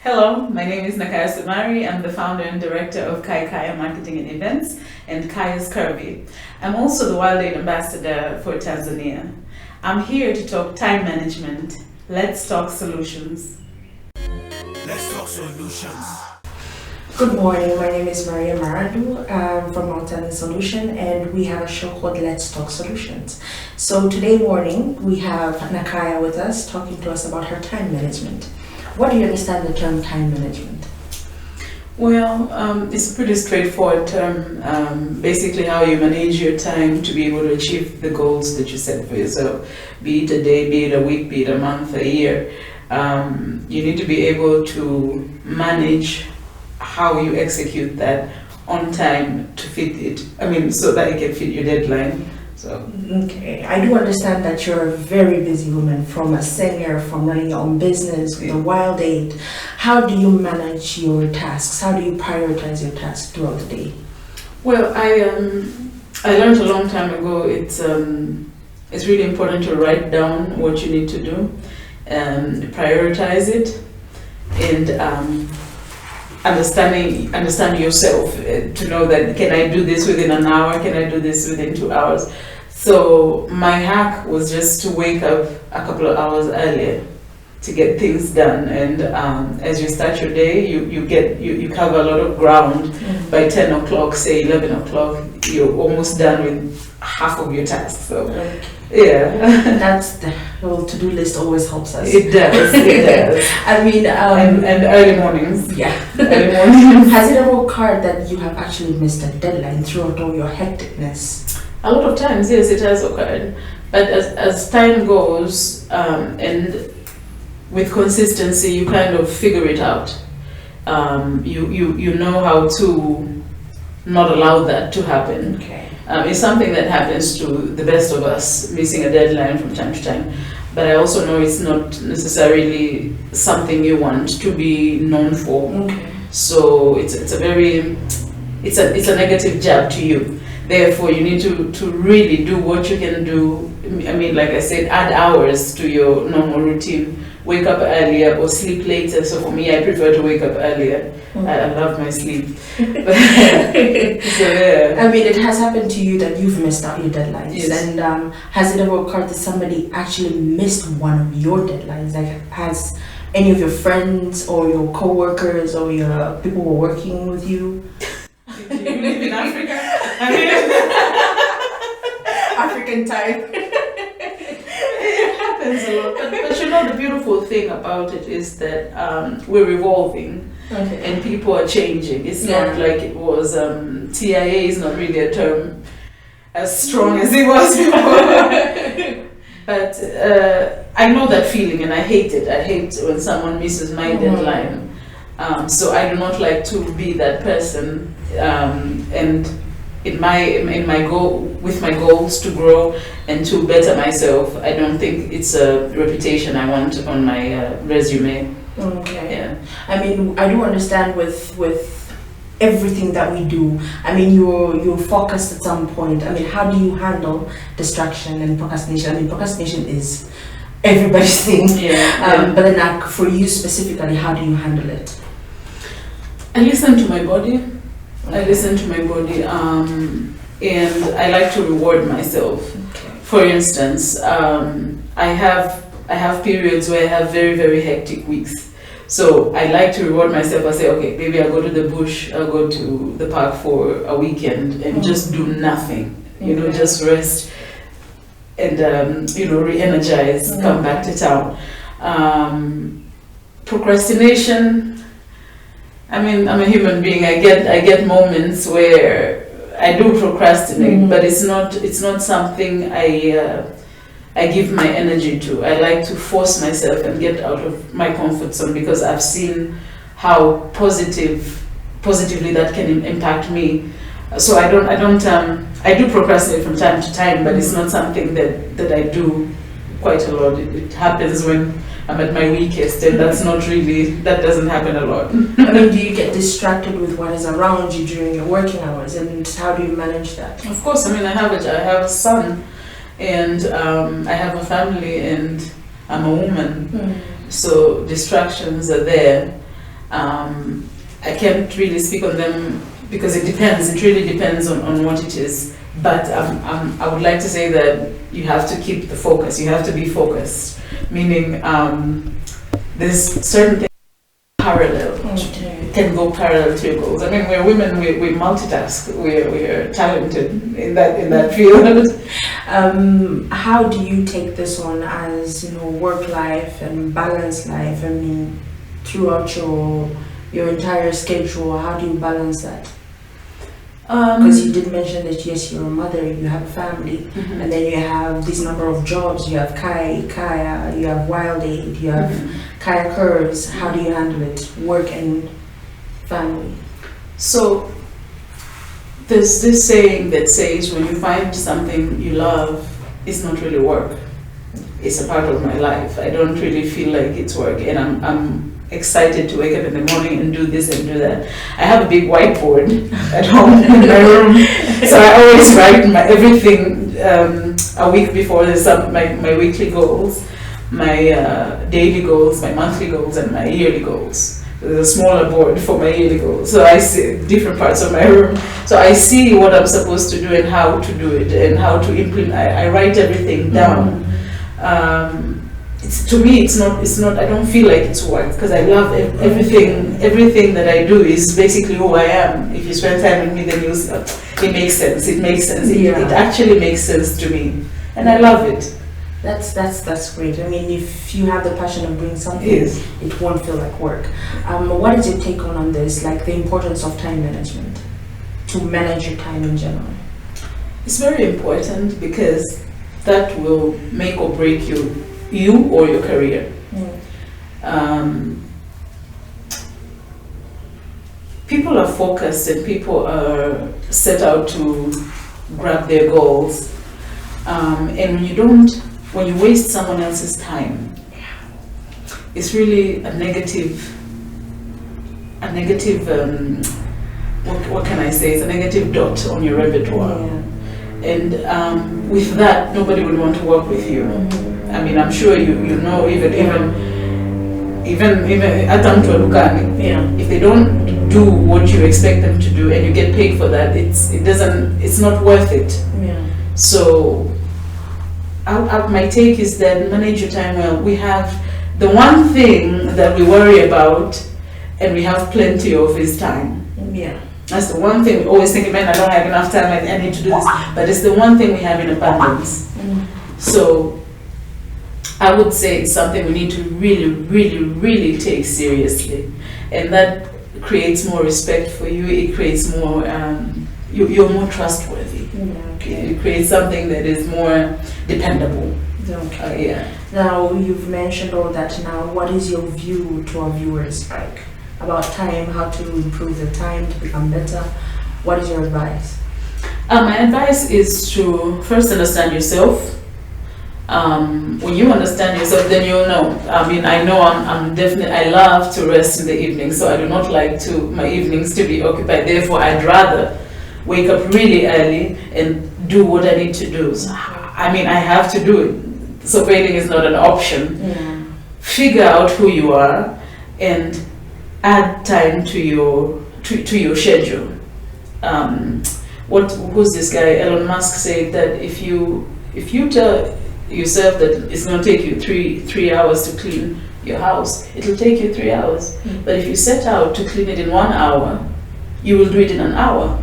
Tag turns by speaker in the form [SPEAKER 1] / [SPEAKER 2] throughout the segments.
[SPEAKER 1] Hello, my name is Nakaya Sumari. I'm the founder and director of Kaya Marketing and Events and Kaya's Curvy. I'm also the Wild Aid Ambassador for Tanzania. I'm here to talk time management. Let's talk solutions.
[SPEAKER 2] Let's talk solutions.
[SPEAKER 3] Good morning, my name is Maria Maradu. I'm from Mountain Solution and we have a show called Let's Talk Solutions. So today morning we have Nakaya with us talking to us about her time management. What do you understand the term time management?
[SPEAKER 1] Well, it's a pretty straightforward term. Basically how you manage your time to be able to achieve the goals that you set for yourself, be it a day, be it a week, be it a month, a year. You need to be able to manage how you execute that on time to fit it. So that it can fit your deadline. So
[SPEAKER 3] okay, I do understand that you're a very busy woman, from a singer, from running your own business, with a Wild Aid. How do you manage your tasks? How do you prioritize your tasks throughout the day?
[SPEAKER 1] Well, I learned a long time ago. It's really important to write down what you need to do, prioritize it, and understand yourself, to know that can I do this within an hour, can I do this within 2 hours. So my hack was just to wake up a couple of hours earlier to get things done, and as you start your day you cover a lot of ground. By 10 o'clock, say 11 o'clock, you're almost done with half of your tasks. So yeah.
[SPEAKER 3] That's the whole to-do list always helps us.
[SPEAKER 1] It does.
[SPEAKER 3] I mean,
[SPEAKER 1] and early mornings.
[SPEAKER 3] Yeah.
[SPEAKER 1] Early mornings.
[SPEAKER 3] Has it ever occurred that you have actually missed a deadline throughout all your hecticness?
[SPEAKER 1] A lot of times, yes, it has occurred. But as time goes, and with consistency, you kind of figure it out. You know how to not allow that to happen.
[SPEAKER 3] Okay.
[SPEAKER 1] It's something that happens to the best of us, missing a deadline from time to time. But I also know it's not necessarily something you want to be known for.
[SPEAKER 3] Okay.
[SPEAKER 1] So it's a negative jab to you. Therefore, you need to really do what you can do. Like I said, add hours to your normal routine. Wake up earlier or sleep later. So for me, I prefer to wake up earlier. I love my sleep. So yeah.
[SPEAKER 3] It has happened to you that you've missed out your deadlines.
[SPEAKER 1] Yes.
[SPEAKER 3] And has it ever occurred that somebody actually missed one of your deadlines? Like, has any of your friends or your co-workers or your people who are working with you?
[SPEAKER 1] Do you live in Africa?
[SPEAKER 3] African time.
[SPEAKER 1] It happens a lot. But the beautiful thing about it is that we're evolving.
[SPEAKER 3] Okay.
[SPEAKER 1] And people are changing. It's not like it was, TIA is not really a term as strong as it was before. But I know that feeling and I hate it. I hate when someone misses my deadline. So I do not like to be that person. And with my goals to grow and to better myself, I don't think it's a reputation I want on my resume.
[SPEAKER 3] Okay.
[SPEAKER 1] Yeah.
[SPEAKER 3] I do understand with everything that we do. You're focused at some point. How do you handle distraction and procrastination? Procrastination is everybody's thing.
[SPEAKER 1] Yeah.
[SPEAKER 3] But then, for you specifically, how do you handle it?
[SPEAKER 1] I listen to my body. And I like to reward myself.
[SPEAKER 3] Okay.
[SPEAKER 1] For instance, I have periods where I have very, very hectic weeks. So I like to reward myself. I say, okay, maybe I'll go to the bush, I'll go to the park for a weekend and just do nothing. Just rest and re-energize, come back to town. Procrastination, I'm a human being. I get moments where I do procrastinate, but it's not something I give my energy to. I like to force myself and get out of my comfort zone because I've seen how positively that can impact me. So I do procrastinate from time to time, but it's not something that I do quite a lot. It happens when I'm at my weakest, and that doesn't happen a lot.
[SPEAKER 3] Do you get distracted with what is around you during your working hours, and how do you manage that?
[SPEAKER 1] Of course, I have a son, and I have a family, and I'm a woman, so distractions are there. I can't really speak on them because it depends. It really depends on what it is. But I would like to say that you have to keep the focus. You have to be focused, meaning there's certain things parallel. Can go parallel to your goals. I mean, we're women. We multitask. We're talented in that field.
[SPEAKER 3] How do you take this on as work life and balance life? I mean, throughout your entire schedule, how do you balance that? Because you did mention that yes, you're a mother, you have a family, and then you have this number of jobs. You have Kaya, you have Wild Aid, you have Kaya Curves. How do you handle it, work and family?
[SPEAKER 1] So there's this saying that says when you find something you love, it's not really work. It's a part of my life. I don't really feel like it's work, and I'm excited to wake up in the morning and do this and do that. I have a big whiteboard at home in my room, so I always write everything a week before. There's my weekly goals, my daily goals, my monthly goals, and my yearly goals. There's a smaller board for my yearly goals, so I see different parts of my room. So I see what I'm supposed to do and how to do it and how to implement. I write everything down. To me, it's not. I don't feel like it's work because I love everything. Everything that I do is basically who I am. If you spend time with me, then you'll see, it makes sense. It makes sense. It actually makes sense to me, and I love it.
[SPEAKER 3] That's great. I mean, if you have the passion of doing something, it won't feel like work. What is your take on this? Like the importance of time management, to manage your time in general.
[SPEAKER 1] It's very important because that will make or break you or your career. People are focused and people are set out to grab their goals, and when you waste someone else's time, it's really a negative what can I say, it's a negative dot on your repertoire. And with that, nobody would want to work with you. I mean, I'm sure you know, even Adam to Lukani, if they don't do what you expect them to do and you get paid for that, it's not worth it. So my take is that manage your time well. We have the one thing that we worry about and we have plenty of is time. That's the one thing we always think, man, I don't have enough time, I need to do this. But it's the one thing we have in abundance. So I would say it's something we need to really, really, really take seriously. And that creates more respect for you. It creates more, you're more trustworthy. It creates something that is more dependable.
[SPEAKER 3] Now, you've mentioned all that. Now, what is your view to our viewers about time, how to improve the time to become better? What is your advice?
[SPEAKER 1] My advice is to first understand yourself. When you understand yourself, then you'll know. I mean, I know I love to rest in the evening, so I do not like my evenings to be occupied. Therefore, I'd rather wake up really early and do what I need to do. So, I mean, I have to do it. So waiting is not an option. Figure out who you are and add time to your schedule. Who's this guy? Elon Musk said that if you tell yourself that it's going to take you three hours to clean your house, it'll take you 3 hours. But if you set out to clean it in 1 hour, you will do it in an hour.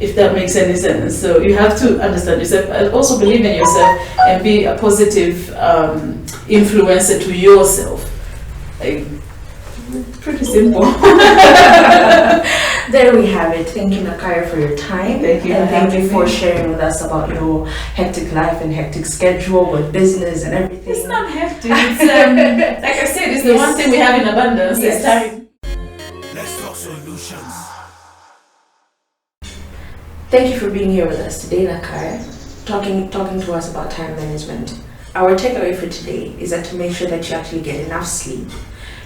[SPEAKER 1] If that makes any sense. So you have to understand yourself and also believe in yourself and be a positive influencer to yourself. Pretty simple.
[SPEAKER 3] There we have it. Thank you, Nakaya, for your time.
[SPEAKER 1] Thank you.
[SPEAKER 3] And thank you for sharing with us about your hectic life and hectic schedule with business and everything.
[SPEAKER 1] It's not hectic. It's like I said, it's the one thing we have in abundance. It's time.
[SPEAKER 2] Let's talk solutions.
[SPEAKER 3] Thank you for being here with us today, Nakaya, talking to us about time management. Our takeaway for today is that to make sure that you actually get enough sleep,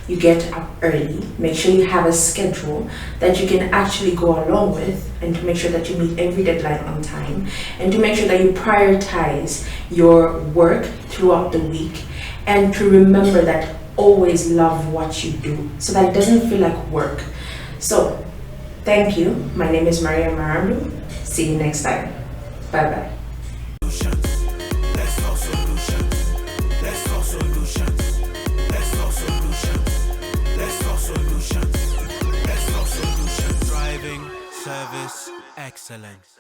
[SPEAKER 3] you get up early, make sure you have a schedule that you can actually go along with, and to make sure that you meet every deadline on time, and to make sure that you prioritize your work throughout the week, and to remember that always love what you do so that it doesn't feel like work. So, thank you. My name is Maria Marandu. See you next time. Bye bye.
[SPEAKER 2] Let's talk solutions. Let's talk solutions. Let's talk solutions. Let's talk solutions. Let's talk solutions. Driving service excellence.